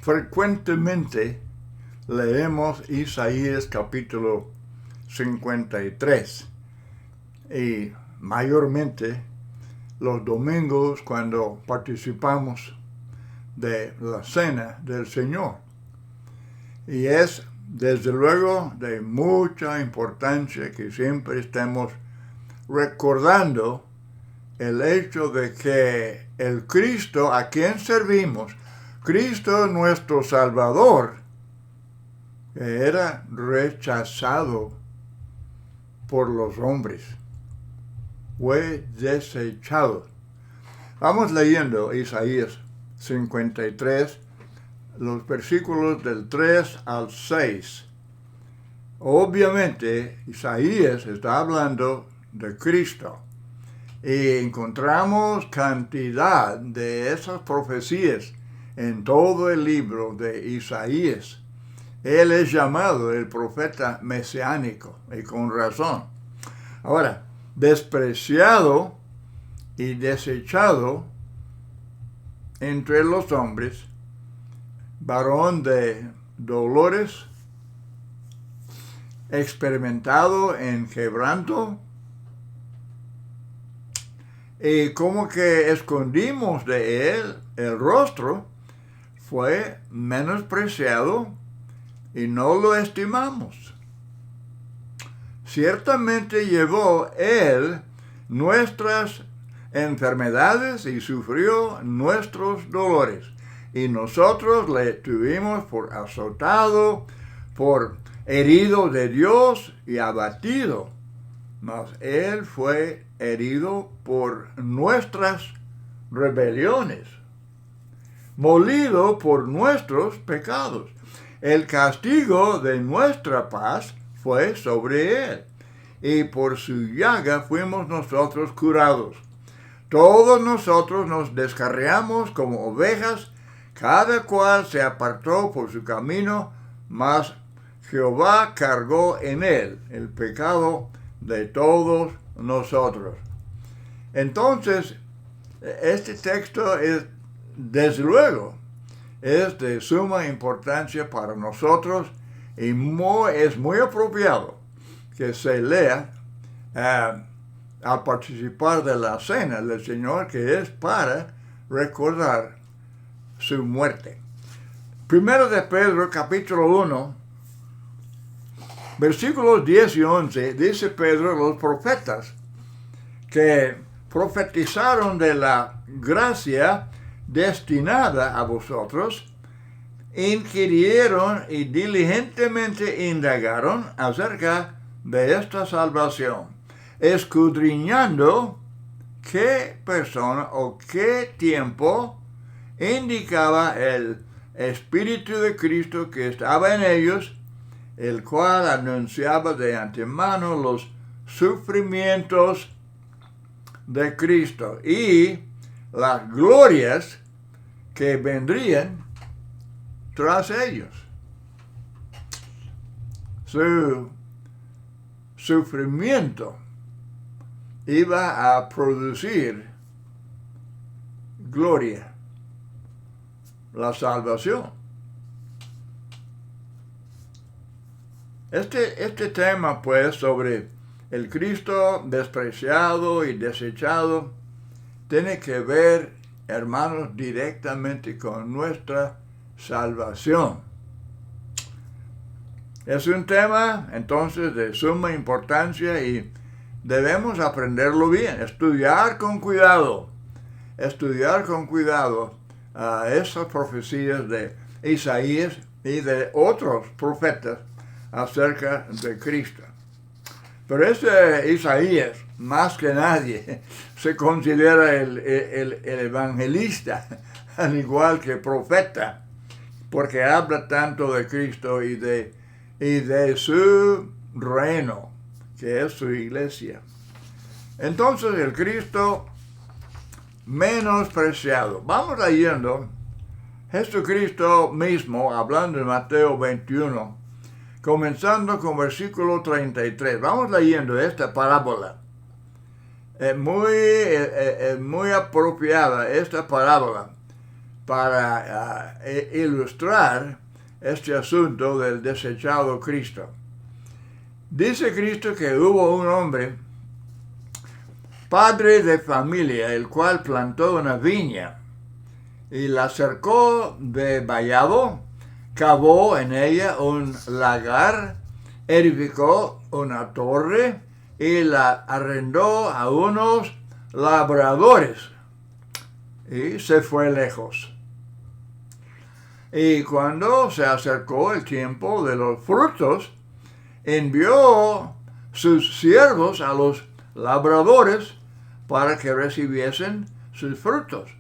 frecuentemente leemos Isaías capítulo 53 y mayormente los domingos cuando participamos de la cena del Señor. Y es desde luego de mucha importancia que siempre estemos recordando el hecho de que el Cristo a quien servimos, Cristo nuestro Salvador, que era rechazado por los hombres, fue desechado. Vamos leyendo Isaías 53, los versículos del 3 al 6. Obviamente, Isaías está hablando de Cristo. Y encontramos cantidad de esas profecías en todo el libro de Isaías. Él es llamado el profeta mesiánico, y con razón. Ahora, despreciado y desechado entre los hombres, varón de dolores, experimentado en quebranto, y como que escondimos de él el rostro, fue menospreciado y no lo estimamos. Ciertamente llevó él nuestras enfermedades y sufrió nuestros dolores. Y nosotros le tuvimos por azotado, por herido de Dios y abatido. Mas él fue herido por nuestras rebeliones, molido por nuestros pecados. El castigo de nuestra paz fue sobre él, y por su llaga fuimos nosotros curados. Todos nosotros nos descarriamos como ovejas, cada cual se apartó por su camino, mas Jehová cargó en él el pecado de todos nosotros. Entonces, este texto es, desde luego, es de suma importancia para nosotros y es muy apropiado que se lea al participar de la cena del Señor, que es para recordar su muerte. Primero de Pedro, capítulo 1, versículos 10 y 11, dice Pedro: los profetas que profetizaron de la gracia destinada a vosotros, inquirieron y diligentemente indagaron acerca de esta salvación, escudriñando qué persona o qué tiempo indicaba el Espíritu de Cristo que estaba en ellos, el cual anunciaba de antemano los sufrimientos de Cristo y las glorias que vendrían tras ellos. Su sufrimiento iba a producir gloria, la salvación. Este tema, pues, sobre el Cristo despreciado y desechado, tiene que ver, hermanos, directamente con nuestra salvación. Es un tema, entonces, de suma importancia y debemos aprenderlo bien, estudiar con cuidado esas profecías de Isaías y de otros profetas acerca de Cristo. Pero Isaías, más que nadie, se considera el evangelista, al igual que profeta, porque habla tanto de Cristo y de su reino, que es su iglesia. Entonces, el Cristo menospreciado. Vamos leyendo Jesucristo mismo, hablando en Mateo 21, comenzando con versículo 33. Vamos leyendo esta parábola. Muy apropiada esta parábola para ilustrar este asunto del desechado Cristo. Dice Cristo que hubo un hombre, padre de familia, el cual plantó una viña y la cercó de vallado, cavó en ella un lagar, edificó una torre y la arrendó a unos labradores y se fue lejos. Y cuando se acercó el tiempo de los frutos, envió sus siervos a los labradores para que recibiesen sus frutos.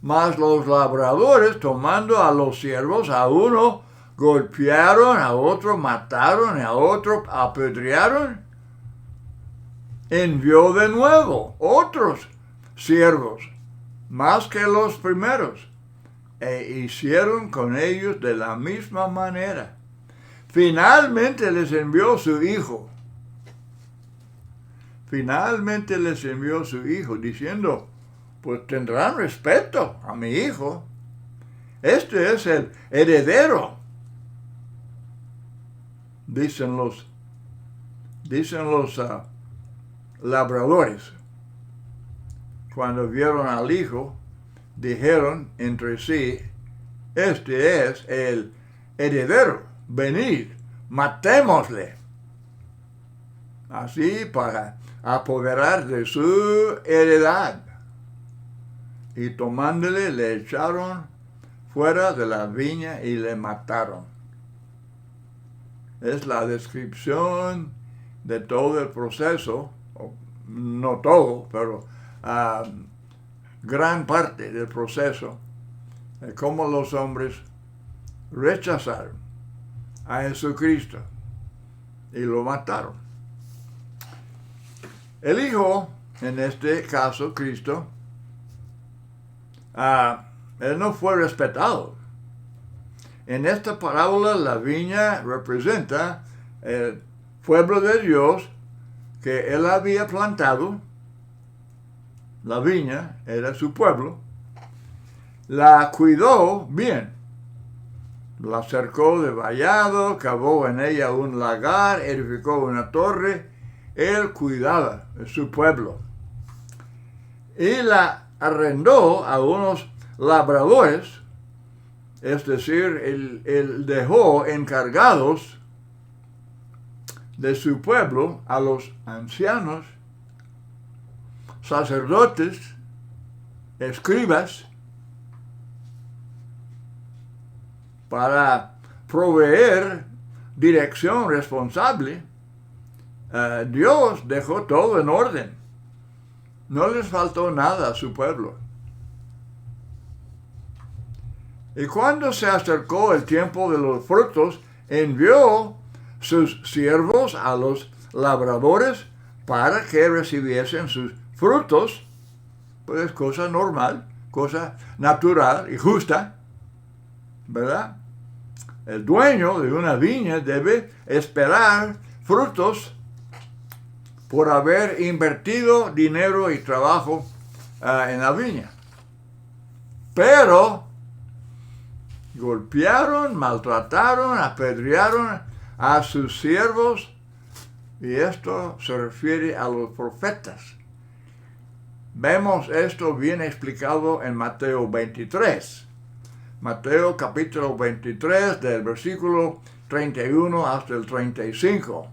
Mas los labradores, tomando a los siervos, a uno golpearon, a otro mataron, a otro apedrearon. Envió de nuevo otros siervos, más que los primeros, e hicieron con ellos de la misma manera. Finalmente les envió su hijo. Finalmente les envió su hijo, diciendo, pues tendrán respeto a mi hijo. Este es el heredero. Dicen los labradores. Cuando vieron al hijo, dijeron entre sí, este es el heredero, venid, matémosle. Así para apoderar de su heredad. Y tomándole le echaron fuera de la viña y le mataron. Es la descripción de todo el proceso, no todo, pero gran parte del proceso, de cómo los hombres rechazaron a Jesucristo y lo mataron. El Hijo, en este caso Cristo, él no fue respetado. En esta parábola la viña representa el pueblo de Dios que él había plantado. La viña era su pueblo. La cuidó bien. La cercó de vallado, cavó en ella un lagar, edificó una torre. Él cuidaba de su pueblo. Y la arrendó a unos labradores, es decir, él dejó encargados de su pueblo a los ancianos, sacerdotes, escribas, para proveer dirección responsable. Dios dejó todo en orden. No les faltó nada a su pueblo. Y cuando se acercó el tiempo de los frutos, envió sus siervos a los labradores para que recibiesen sus frutos. Pues cosa normal, cosa natural y justa, ¿verdad? El dueño de una viña debe esperar frutos por haber invertido dinero y trabajo en la viña. Pero golpearon, maltrataron, apedrearon a sus siervos, y esto se refiere a los profetas. Vemos esto bien explicado en Mateo 23. Mateo capítulo 23, del versículo 31 hasta el 35.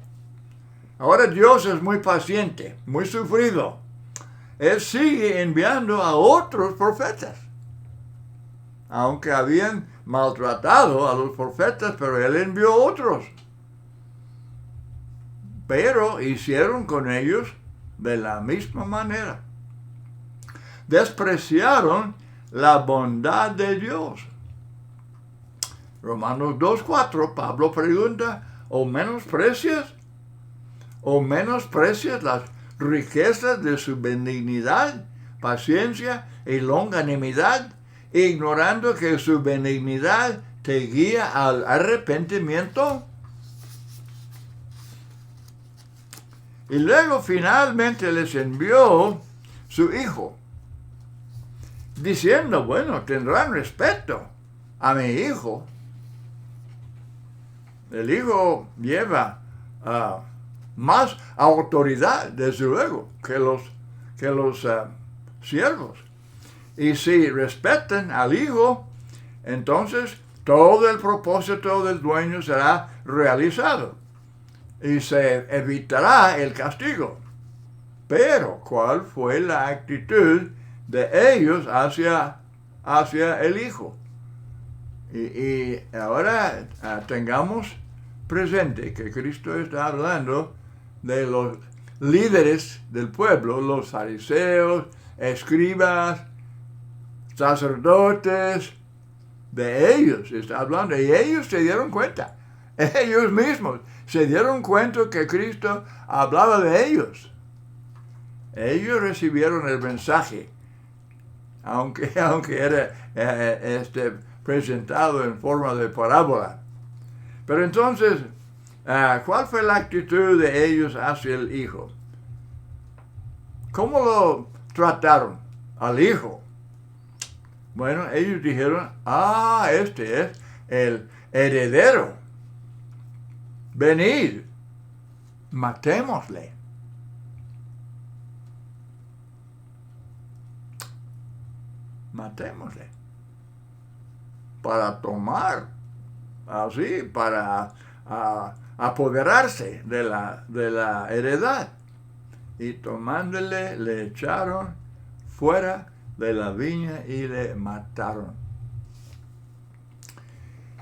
Ahora Dios es muy paciente, muy sufrido. Él sigue enviando a otros profetas. Aunque habían maltratado a los profetas, pero Él envió otros. Pero hicieron con ellos de la misma manera. Despreciaron la bondad de Dios. Romanos 2:4, Pablo pregunta, ¿o menosprecias las riquezas de su benignidad, paciencia y longanimidad, ignorando que su benignidad te guía al arrepentimiento? Y luego finalmente les envió su Hijo. diciendo, bueno, tendrán respeto a mi hijo. El hijo lleva más autoridad, desde luego, que los siervos. Y si respetan al hijo, entonces todo el propósito del dueño será realizado y se evitará el castigo. Pero, ¿cuál fue la actitud de ellos hacia el hijo? Y ahora tengamos presente que Cristo está hablando de los líderes del pueblo, los fariseos, escribas, sacerdotes, de ellos está hablando. Y ellos se dieron cuenta, ellos mismos se dieron cuenta que Cristo hablaba de ellos. Ellos recibieron el mensaje, aunque era presentado en forma de parábola. Pero entonces, ¿cuál fue la actitud de ellos hacia el hijo? ¿Cómo lo trataron al hijo? Bueno, ellos dijeron, este es el heredero. Venid, matémosle. Matémosle. Para tomar, así, para apoderarse de la heredad. Y tomándole, le echaron fuera de la viña y le mataron.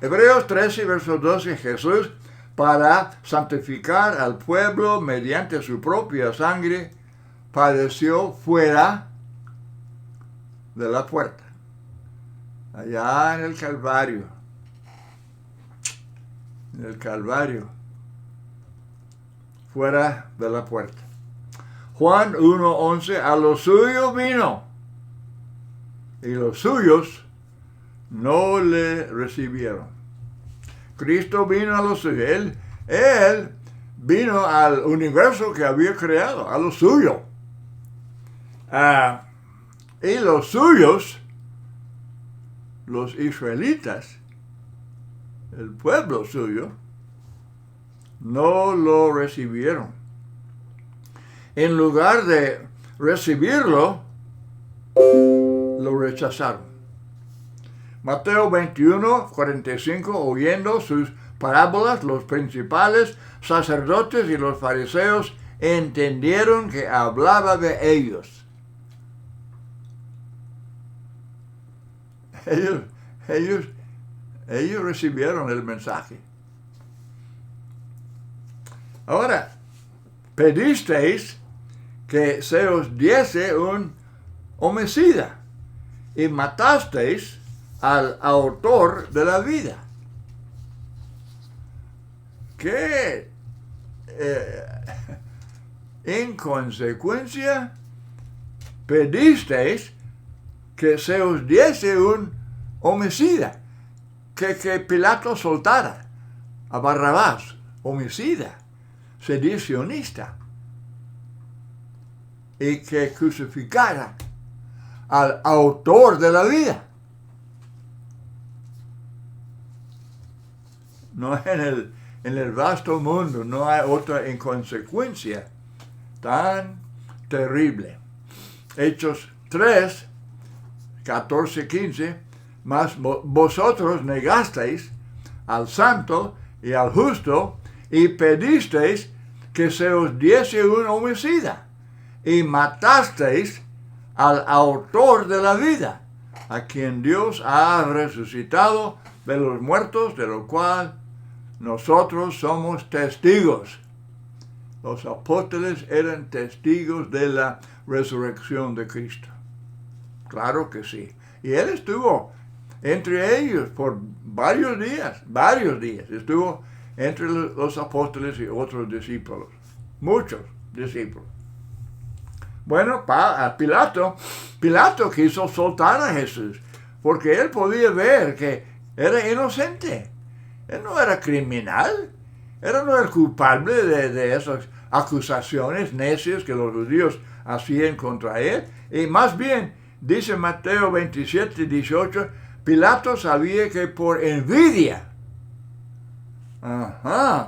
Hebreos 13, verso 12, Jesús, para santificar al pueblo mediante su propia sangre, padeció fuera de la puerta, allá en el Calvario. En el Calvario, fuera de la puerta. Juan 1:11, a los suyos vino, y los suyos no le recibieron. Cristo vino a los suyos. Él vino al universo que había creado, a lo suyo. Y los suyos, los israelitas, el pueblo suyo, no lo recibieron. En lugar de recibirlo, lo rechazaron. Mateo 21, 45, oyendo sus parábolas, los principales sacerdotes y los fariseos entendieron que hablaba de ellos. Ellos recibieron el mensaje. Ahora, pedisteis que se os diese un homicida y matasteis al autor de la vida. ¿Qué inconsecuencia? Pedisteis que se os diese un homicida, que Pilato soltara a Barrabás, homicida, sedicionista, y que crucificara al autor de la vida. No, en el vasto mundo no hay otra inconsecuencia tan terrible. Hechos 3, 14, 15, mas vosotros negasteis al santo y al justo y pedisteis que se os diese un homicida y matasteis al autor de la vida, a quien Dios ha resucitado de los muertos, de lo cual nosotros somos testigos. Los apóstoles eran testigos de la resurrección de Cristo. Claro que sí. Y él estuvo entre ellos por varios días. Estuvo entre los apóstoles y otros discípulos. Muchos discípulos. Bueno, Pilato quiso soltar a Jesús porque él podía ver que era inocente. Él no era criminal. Él no era culpable de esas acusaciones necias que los judíos hacían contra él. Y más bien, dice Mateo 27, 18, Pilato sabía que por envidia,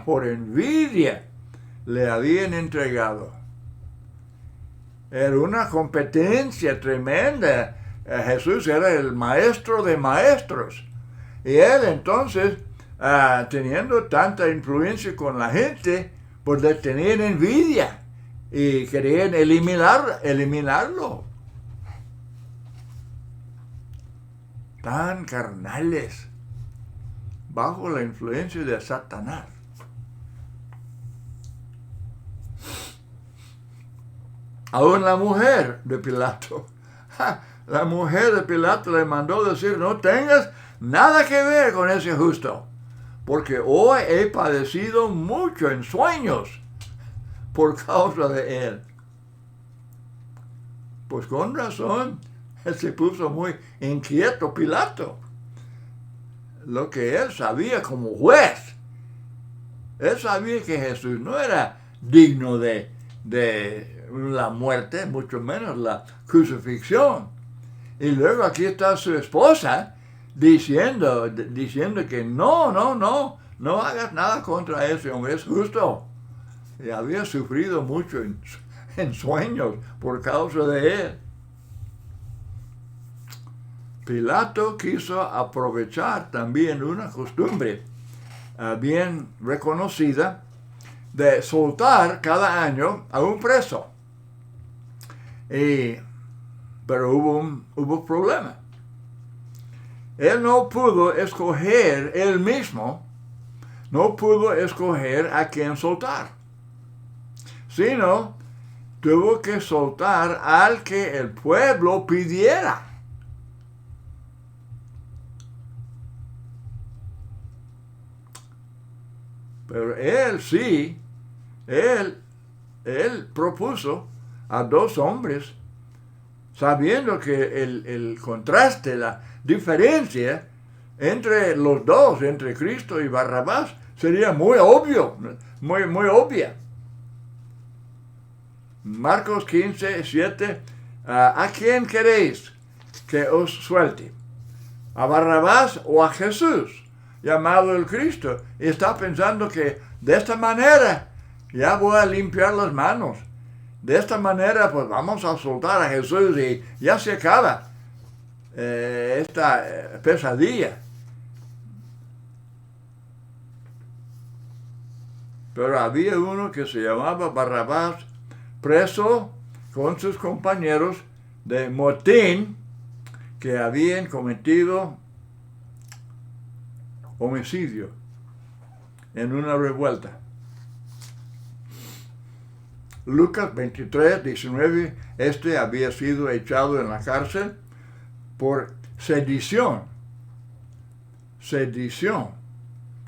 por envidia, le habían entregado. Era una competencia tremenda. Jesús era el maestro de maestros. Y él entonces, teniendo tanta influencia con la gente, pues le tenían envidia y querían eliminarlo. Tan carnales, bajo la influencia de Satanás. Aún la mujer de Pilato, la mujer de Pilato le mandó decir, no tengas nada que ver con ese justo, porque hoy he padecido mucho en sueños por causa de él. Pues con razón, él se puso muy inquieto Pilato. Lo que él sabía como juez, él sabía que Jesús no era digno de la muerte, mucho menos la crucifixión. Y luego aquí está su esposa diciendo que no hagas nada contra ese hombre, es justo. Y había sufrido mucho en sueños por causa de él. Pilato quiso aprovechar también una costumbre bien reconocida de soltar cada año a un preso. Pero hubo problema. Él no pudo escoger él mismo, no pudo escoger a quién soltar, sino tuvo que soltar al que el pueblo pidiera. Pero él propuso a dos hombres, sabiendo que el contraste, la diferencia entre los dos, entre Cristo y Barrabás, sería muy obvio, muy obvia. Marcos 15, 7, ¿a quién queréis que os suelte? ¿A Barrabás o a Jesús, llamado el Cristo? Y está pensando que de esta manera ya voy a limpiar las manos. De esta manera pues vamos a soltar a Jesús y ya se acaba esta pesadilla. Pero había uno que se llamaba Barrabás, preso con sus compañeros de motín, que habían cometido homicidio en una revuelta. Lucas 23, 19, este había sido echado en la cárcel por sedición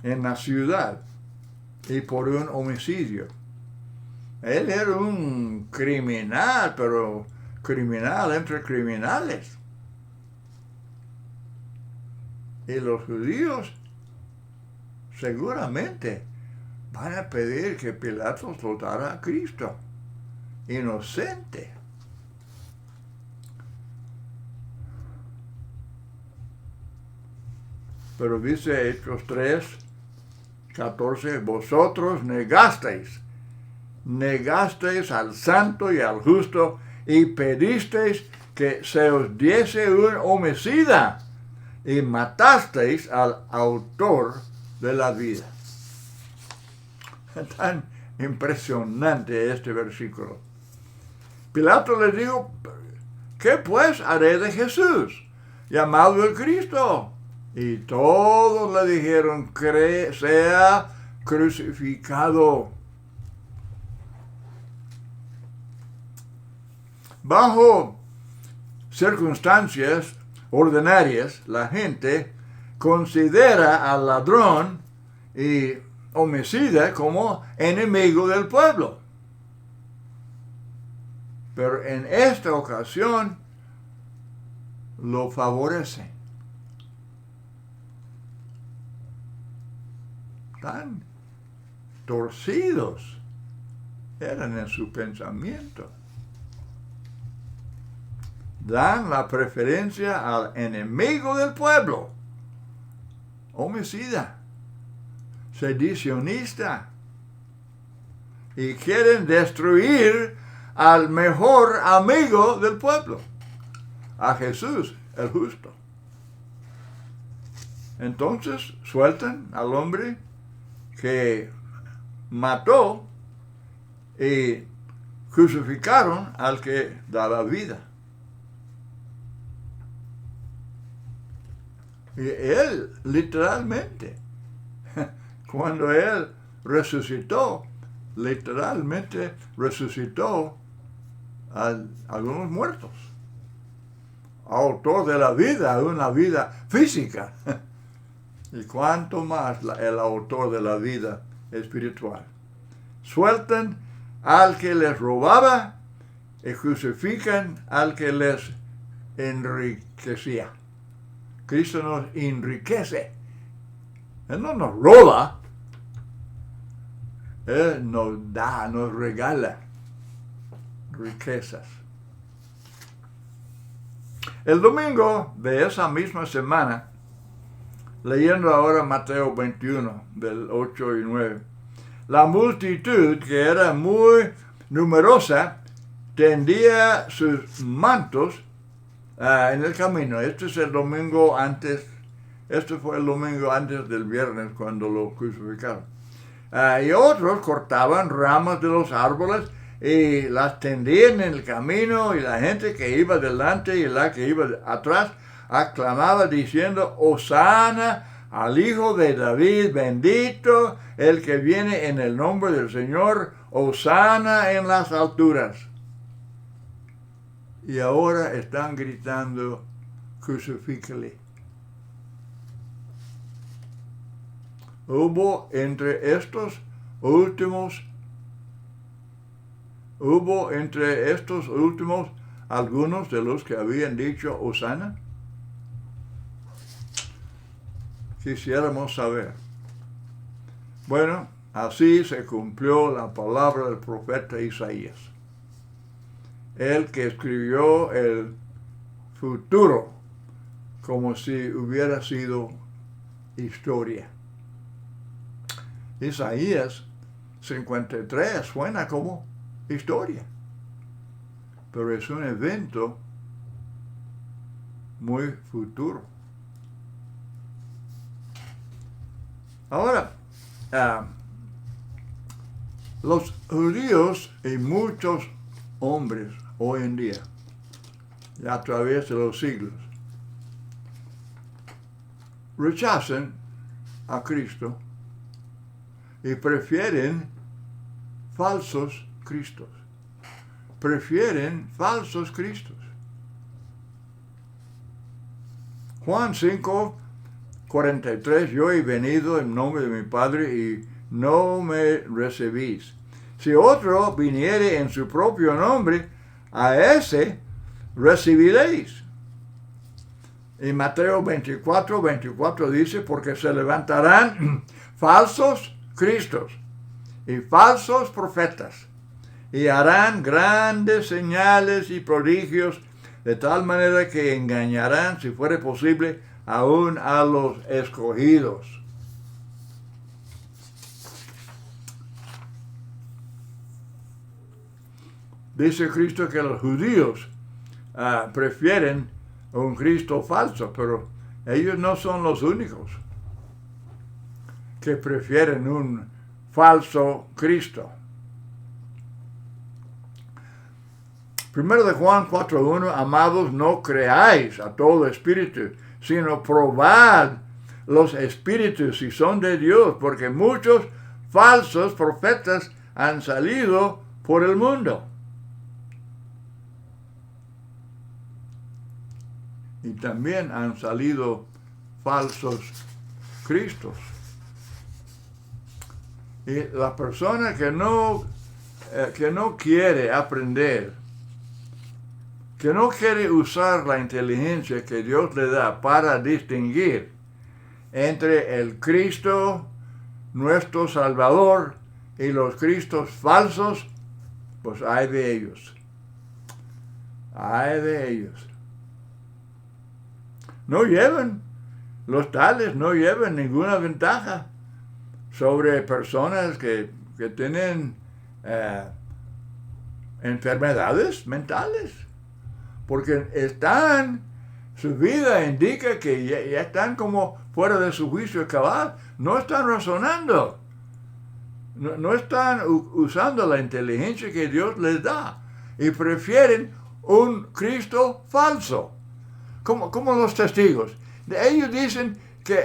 en la ciudad y por un homicidio. Él era un criminal, pero criminal entre criminales. Y los judíos seguramente van a pedir que Pilato soltara a Cristo, inocente. Pero dice Hechos 3, 14, vosotros negasteis al santo y al justo y pedisteis que se os diese un homicida y matasteis al autor de la vida. Tan impresionante este versículo. Pilato les dijo, ¿qué pues haré de Jesús, llamado el Cristo? Y todos le dijeron, sea crucificado. Bajo circunstancias ordinarias, la gente considera al ladrón y homicida como enemigo del pueblo. Pero en esta ocasión lo favorece. Tan torcidos eran en su pensamiento. dan la preferencia al enemigo del pueblo, homicida, sedicionista, y quieren destruir al mejor amigo del pueblo, a Jesús, el justo. Entonces sueltan al hombre que mató y crucificaron al que daba vida. Y él, literalmente, cuando él resucitó, literalmente resucitó a algunos muertos. Autor de la vida, una vida física. Y cuánto más el autor de la vida espiritual. Sueltan al que les robaba y crucifican al que les enriquecía. Cristo nos enriquece. Él no nos roba. Él nos da, nos regala riquezas. El domingo de esa misma semana, leyendo ahora Mateo 21, del 8 y 9, la multitud, que era muy numerosa, tendía sus mantos en el camino. Este fue el domingo antes del viernes cuando lo crucificaron. Y otros cortaban ramas de los árboles y las tendían en el camino, y la gente que iba delante y la que iba atrás aclamaba diciendo: Hosana al Hijo de David, bendito el que viene en el nombre del Señor, Hosana en las alturas. Y ahora están gritando: crucifícale. Hubo entre estos últimos algunos de los que habían dicho Hosana. Quisiéramos saber. Bueno, así se cumplió la palabra del profeta Isaías, el que escribió el futuro como si hubiera sido historia. Isaías 53 suena como historia, pero es un evento muy futuro. Ahora, los judíos y muchos hombres hoy en día, y a través de los siglos, rechazan a Cristo y prefieren falsos cristos. Prefieren falsos cristos. Juan 5:43, yo he venido en nombre de mi Padre y no me recibís. Si otro viniere en su propio nombre, a ese recibiréis. Y Mateo 24:24 dice: porque se levantarán falsos cristos y falsos profetas, y harán grandes señales y prodigios, de tal manera que engañarán, si fuere posible, aún a los escogidos. Dice Cristo que los judíos prefieren un Cristo falso, pero ellos no son los únicos que prefieren un falso Cristo. Primero de Juan 4:1, amados, no creáis a todo espíritu, sino probad los espíritus si son de Dios, porque muchos falsos profetas han salido por el mundo. Y también han salido falsos cristos. Y la persona que no quiere aprender, que no quiere usar la inteligencia que Dios le da para distinguir entre el Cristo, nuestro Salvador, y los Cristos falsos, pues hay de ellos. Hay de ellos. los tales no llevan ninguna ventaja sobre personas que tienen enfermedades mentales, porque su vida indica que ya están como fuera de su juicio cabal, no están razonando, no están usando la inteligencia que Dios les da y prefieren un Cristo falso, como los testigos. Ellos dicen que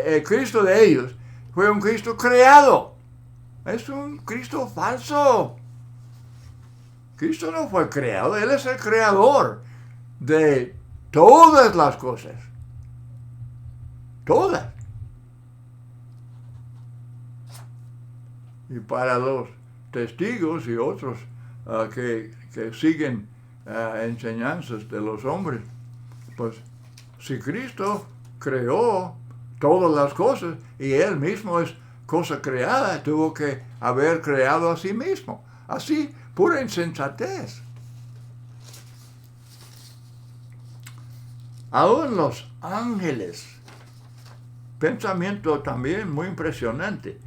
el Cristo de ellos fue un Cristo creado. Es un Cristo falso. Cristo no fue creado, Él es el creador de todas las cosas. Todas. Y para los testigos y otros que siguen enseñanzas de los hombres, pues si Cristo creó todas las cosas y Él mismo es cosa creada, tuvo que haber creado a sí mismo. Así, pura insensatez. Aún los ángeles, pensamiento también muy impresionante,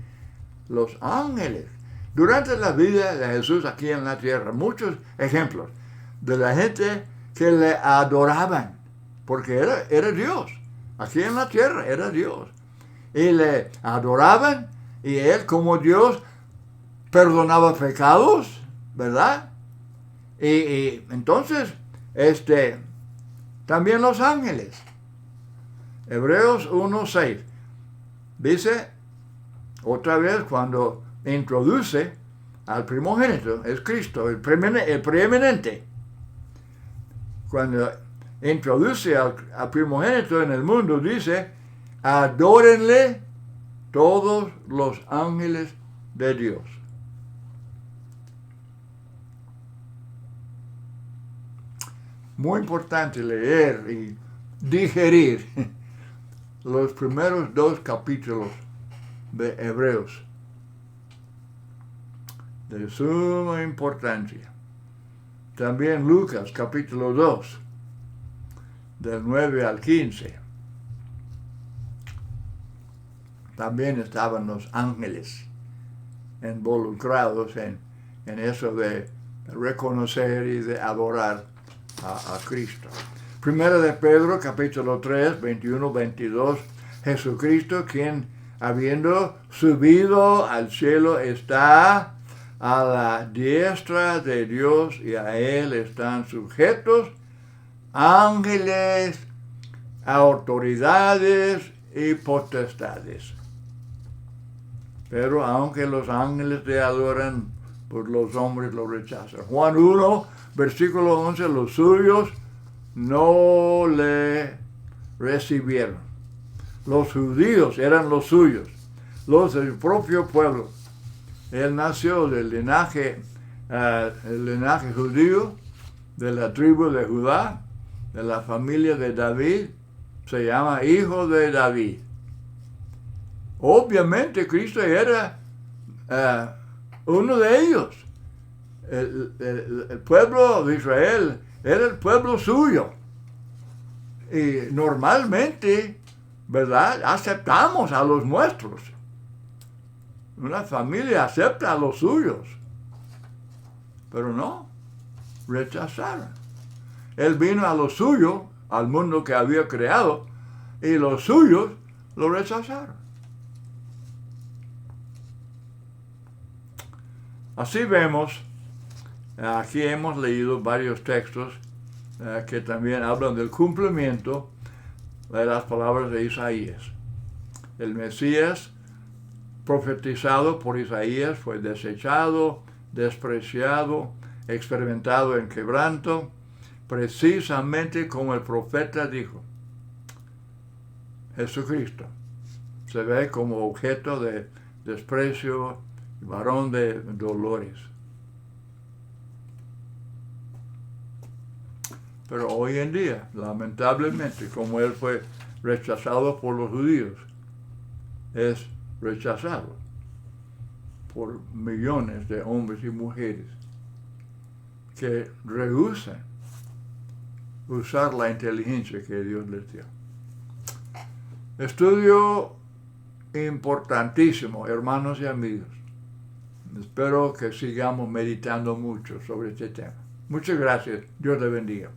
los ángeles, durante la vida de Jesús aquí en la tierra, muchos ejemplos de la gente que le adoraban, porque era Dios, aquí en la tierra era Dios, y le adoraban, y Él como Dios perdonaba pecados, ¿verdad? Y entonces, también los ángeles. Hebreos 1:6 dice, otra vez cuando introduce al primogénito, es Cristo, el preeminente. Cuando introduce al primogénito en el mundo, dice, adórenle todos los ángeles de Dios. Muy importante leer y digerir los primeros 2 capítulos de Hebreos, de suma importancia. También Lucas capítulo 2, del 9 al 15. También estaban los ángeles involucrados en eso de reconocer y de adorar a Cristo. Primera de Pedro, capítulo 3, 21, 22. Jesucristo, quien habiendo subido al cielo está a la diestra de Dios y a Él están sujetos ángeles, autoridades y potestades. Pero aunque los ángeles te adoran, pues los hombres lo rechazan. Juan 1, versículo 11, los suyos no le recibieron. Los judíos eran los suyos, los del propio pueblo. Él nació del linaje judío, de la tribu de Judá, de la familia de David, se llama hijo de David. Obviamente Cristo era uno de ellos. El pueblo de Israel era el pueblo suyo. Y normalmente, ¿verdad?, aceptamos a los nuestros. Una familia acepta a los suyos. Pero no, rechazaron. Él vino a lo suyo, al mundo que había creado, y los suyos lo rechazaron. Así vemos, aquí hemos leído varios textos que también hablan del cumplimiento de las palabras de Isaías. El Mesías profetizado por Isaías fue desechado, despreciado, experimentado en quebranto, precisamente como el profeta dijo. Jesucristo se ve como objeto de desprecio, varón de dolores. Pero hoy en día, lamentablemente, como Él fue rechazado por los judíos, es rechazado por millones de hombres y mujeres que rehúsan usar la inteligencia que Dios les dio. Estudio importantísimo, hermanos y amigos. Espero que sigamos meditando mucho sobre este tema. Muchas gracias. Dios te bendiga.